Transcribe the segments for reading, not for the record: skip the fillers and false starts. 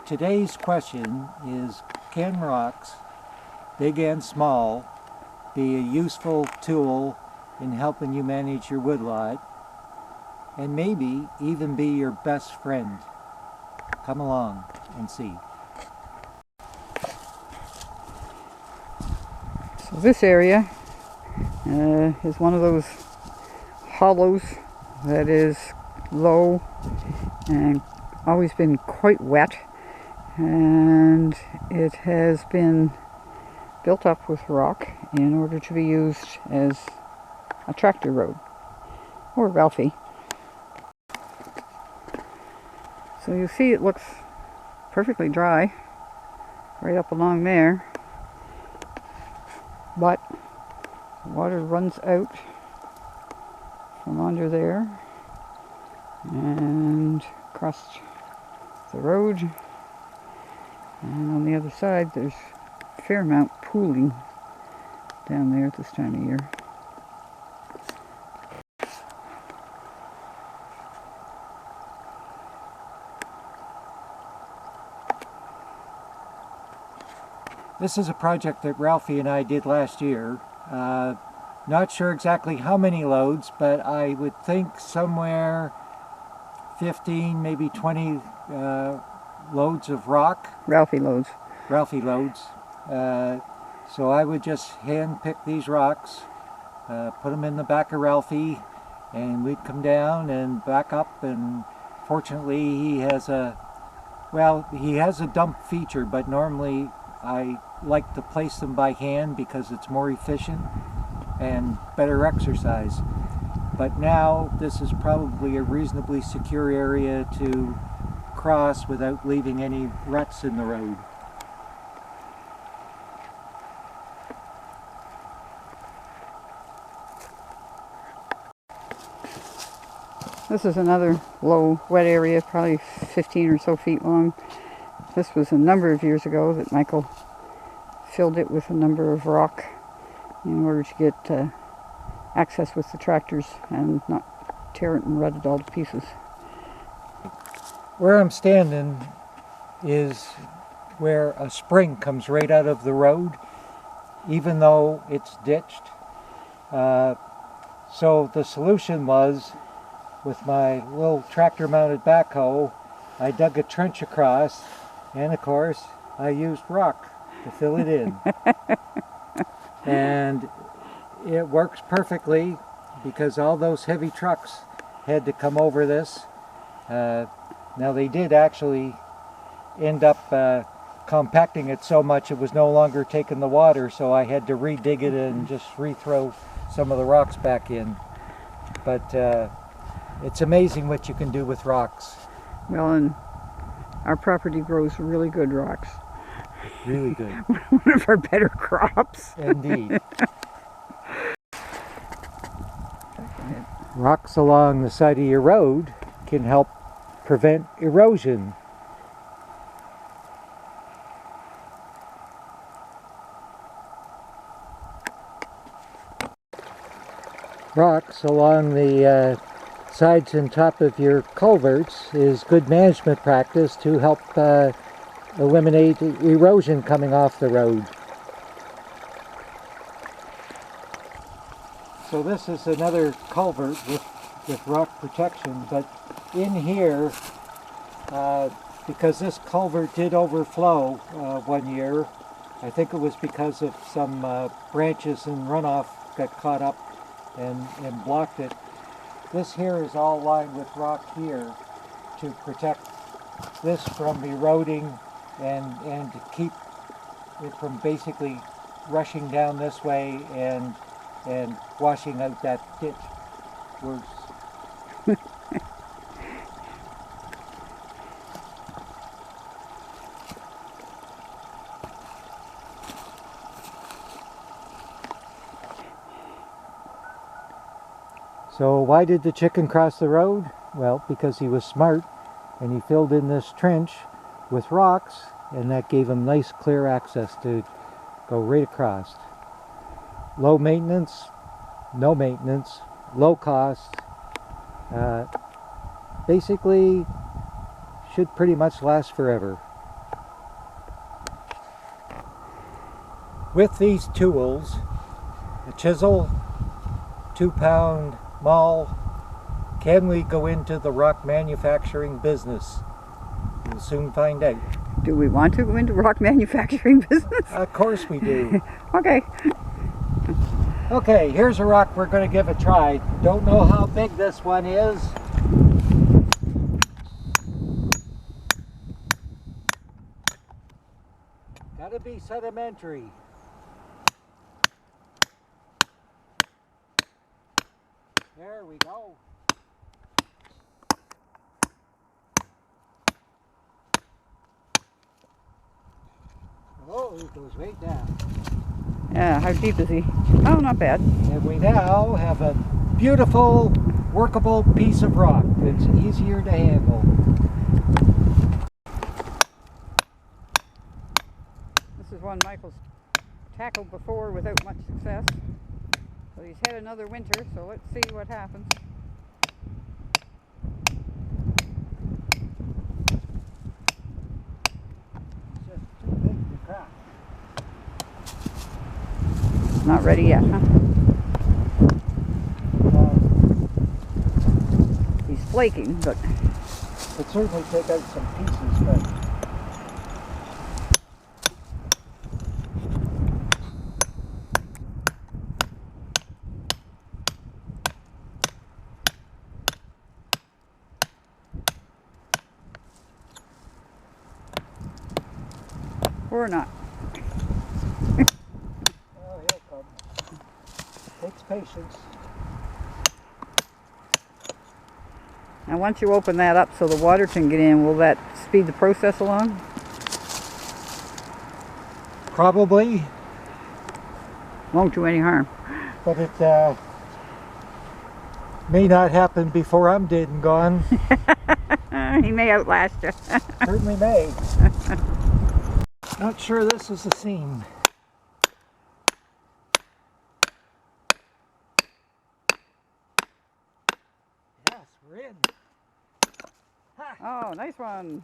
today's question is, can rocks, big and small, be a useful tool in helping you manage your woodlot, and maybe even be your best friend? Come along and see. So this area is one of those hollows that is low and always been quite wet, and it has been built up with rock in order to be used as a tractor road, or Ralphie. So you see it looks perfectly dry right up along there, but water runs out from under there and across the road, and on the other side there's a fair amount pooling down there at this time of year. This is a project that Ralphie and I did last year. Not sure exactly how many loads, but I would think somewhere 15, maybe 20 loads of rock. Ralphie loads. Ralphie loads. So I would just hand pick these rocks, put them in the back of Ralphie, and we'd come down and back up. And fortunately he has a dump feature, but normally I like to place them by hand because it's more efficient and better exercise. But now this is probably a reasonably secure area to cross without leaving any ruts in the road. This is another low, wet area, probably 15 or so feet long. This was a number of years ago that Michael filled it with a number of rock in order to get access with the tractors and not tear it and rut it all to pieces. Where I'm standing is where a spring comes right out of the road, even though it's ditched. So the solution was, with my little tractor mounted backhoe, I dug a trench across, and of course I used rock to fill it in. And it works perfectly because all those heavy trucks had to come over this. Now they did actually end up compacting it so much it was no longer taking the water, so I had to redig it and just rethrow some of the rocks back in. But it's amazing what you can do with rocks. Well, and our property grows really good rocks. Really good. One of our better crops. Indeed. Rocks along the side of your road can help prevent erosion. Rocks along the sides and top of your culverts is good management practice to help eliminate erosion coming off the road. So this is another culvert with rock protection, but in here, because this culvert did overflow one year, I think it was because of some branches and runoff got caught up and blocked it. This here is all lined with rock here to protect this from eroding and to keep it from basically rushing down this way and washing out that ditch worse. So why did the chicken cross the road? Well, because he was smart and he filled in this trench with rocks, and that gave him nice clear access to go right across. Low maintenance, no maintenance, low cost. Basically should pretty much last forever. with these tools, a chisel, 2-pound maul, can we go into the rock manufacturing business? We'll soon find out. Do we want to go into rock manufacturing business? Of course we do. Okay. Okay, here's a rock we're going to give a try. Don't know how big this one is. Gotta be sedimentary. There we go. Oh, it goes way down. Yeah, how deep is he? Oh, not bad. And we now have a beautiful, workable piece of rock that's easier to handle. This is one Michael's tackled before without much success. So he's had another winter, so let's see what happens. Not ready yet, huh? He's flaking, but It certainly take out some pieces, but or not. oh, he'll come. Takes patience. Now once you open that up so the water can get in, will that speed the process along? Probably, Won't do any harm. but it may not happen before I'm dead and gone. He may outlast you. Certainly may. Not sure this is the seam. Yes, we're in. Oh, nice one.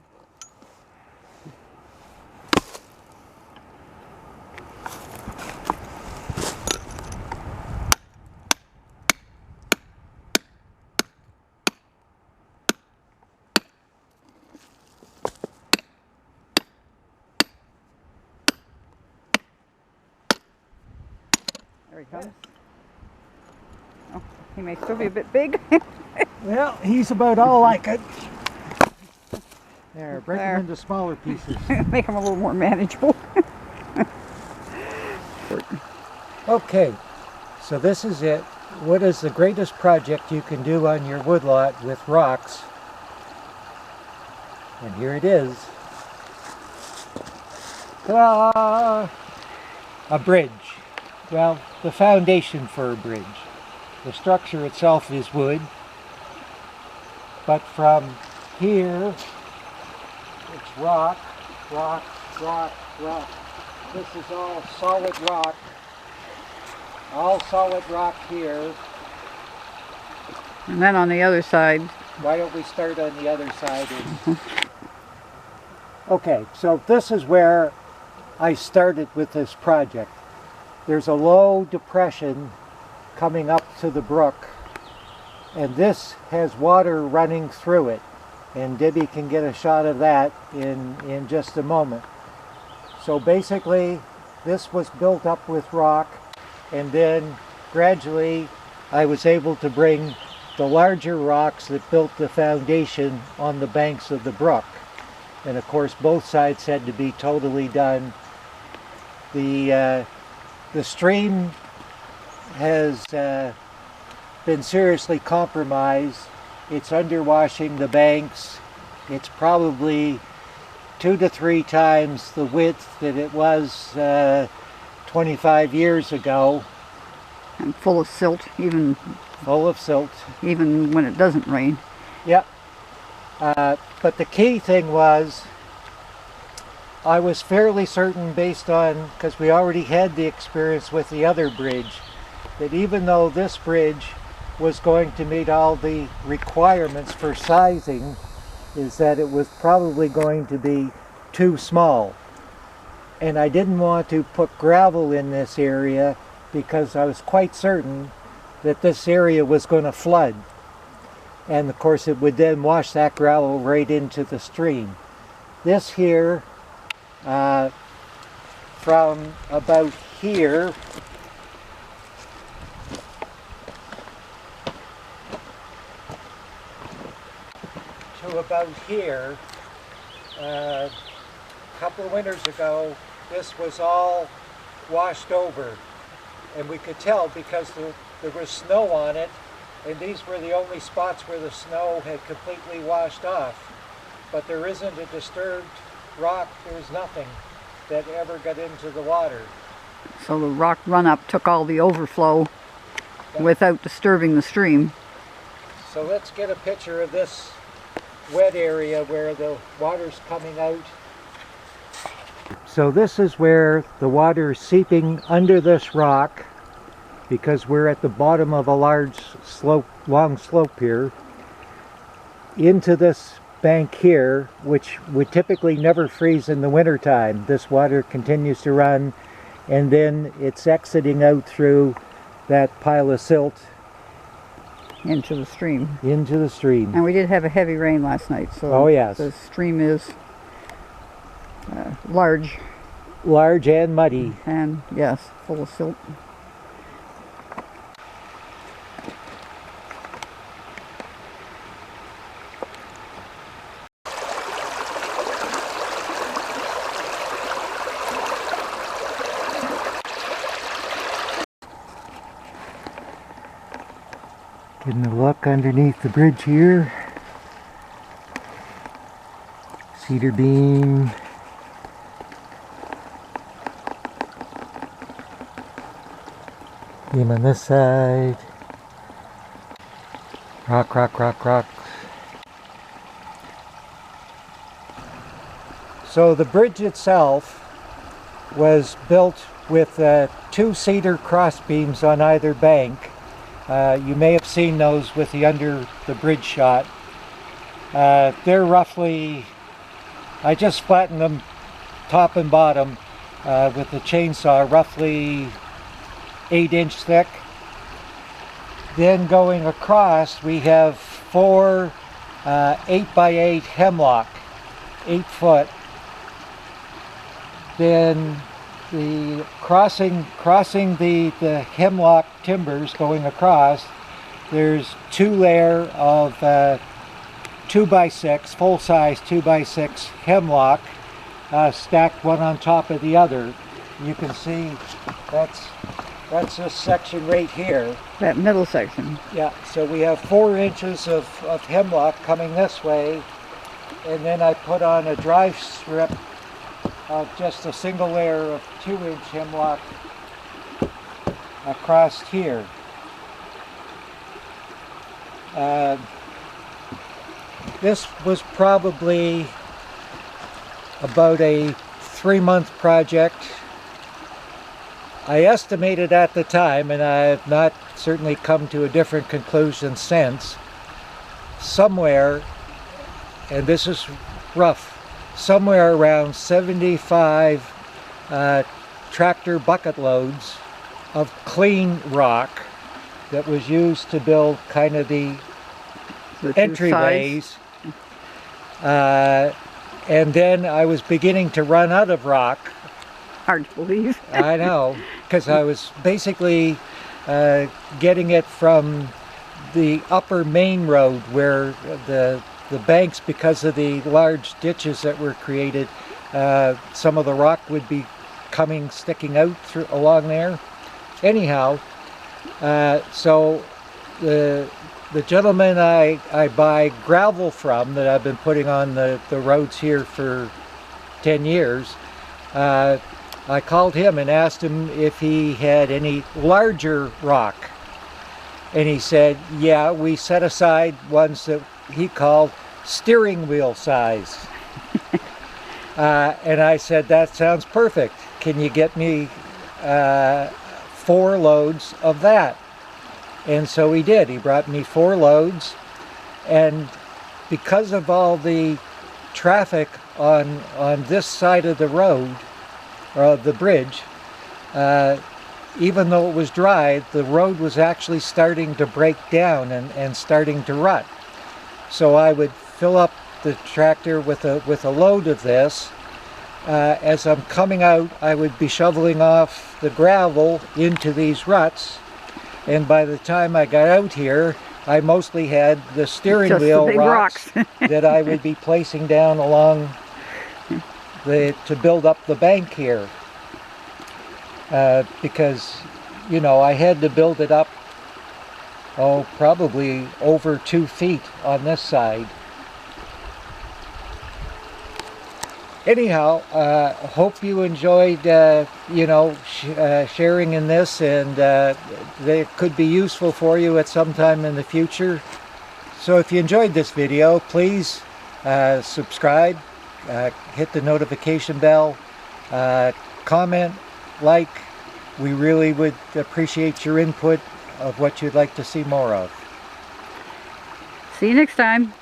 There he comes. Oh, he may still be a bit big. Well, he's about all I could. There, break There. them into smaller pieces. Make him a little more manageable. Okay, so this is it. What is the greatest project you can do on your woodlot with rocks? And here it is. Ta-da! A bridge. Well, the foundation for a bridge. The structure itself is wood, but from here it's rock, rock, rock, rock. This is all solid rock. All solid rock here. And then on the other side. Why don't we start on the other side? Okay, so this is where I started with this project. There's a low depression coming up to the brook, and this has water running through it, and Debbie can get a shot of that in just a moment. So basically this was built up with rock, and then gradually I was able to bring the larger rocks that built the foundation on the banks of the brook. And of course both sides had to be totally done. The stream has been seriously compromised. It's underwashing the banks. It's probably 2 to 3 times the width that it was 25 years ago. And full of silt, even Full of silt. when it doesn't rain. Yep. But the key thing was, I was fairly certain, based on, because we already had the experience with the other bridge, that even though this bridge was going to meet all the requirements for sizing, is that it was probably going to be too small. and I didn't want to put gravel in this area because I was quite certain that this area was going to flood. And of course it would then wash that gravel right into the stream. This here, from about here to about here, a couple of winters ago, this was all washed over. And we could tell because there was snow on it, and these were the only spots where the snow had completely washed off. But there isn't a disturbed rock, there's nothing that ever got into the water. So the rock run-up took all the overflow without disturbing the stream. So let's get a picture of this wet area where the water's coming out. So this is where the water is seeping under this rock, because we're at the bottom of a large slope, long slope here, into this bank here, which would typically never freeze in the wintertime. This water continues to run, and then it's exiting out through that pile of silt Into the stream. into the stream. And we did have a heavy rain last night, so Oh, yes. the stream is large Large and muddy. and, yes, full of silt. Getting a look underneath the bridge here. Cedar beam. Beam on this side. Rock, rock, rock, rock. So the bridge itself was built with 2 cedar cross beams on either bank. You may have seen those with the under the bridge shot. They're roughly, I just flattened them top and bottom with the chainsaw, roughly 8-inch thick. Then going across we have 4 8x8 hemlock, 8 foot. Then the crossing the hemlock timbers going across, there's 2 layer of 2x6, full size 2x6 hemlock stacked one on top of the other. You can see that's this section right here. That middle section. Yeah, so we have 4 inches of hemlock coming this way, and then I put on a drive strip of just a single layer of 2-inch hemlock across here. This was probably about a 3-month project. I estimated at the time, and I have not certainly come to a different conclusion since, somewhere, and this is rough, somewhere around 75 tractor bucket loads of clean rock that was used to build kind of the entryways. And then I was beginning to run out of rock. Hard to believe. I know, because I was basically getting it from the upper main road where the banks, because of the large ditches that were created, some of the rock would be sticking out along there. Anyhow, so the gentleman I buy gravel from, that I've been putting on the roads here for 10 years, I called him and asked him if he had any larger rock. And he said, yeah, we set aside ones that he called steering wheel size. And I said, that sounds perfect. Can you get me 4 loads of that? And so he did. He brought me 4 loads. And because of all the traffic on this side of the road, the bridge, even though it was dry, the road was actually starting to break down and starting to rut. So I would fill up the tractor with a load of this. As I'm coming out, I would be shoveling off the gravel into these ruts, and by the time I got out here, I mostly had the steering Just wheel the big rocks that I would be placing down along to build up the bank here. Because, you know, I had to build it up, probably over 2 feet on this side. Anyhow, hope you enjoyed, you know, sharing in this, and they could be useful for you at some time in the future. So if you enjoyed this video, please subscribe, hit the notification bell, comment, like. We really would appreciate your input of what you'd like to see more of. See you next time.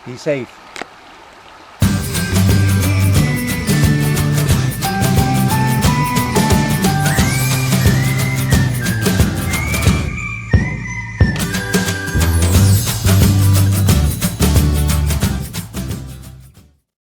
Be safe.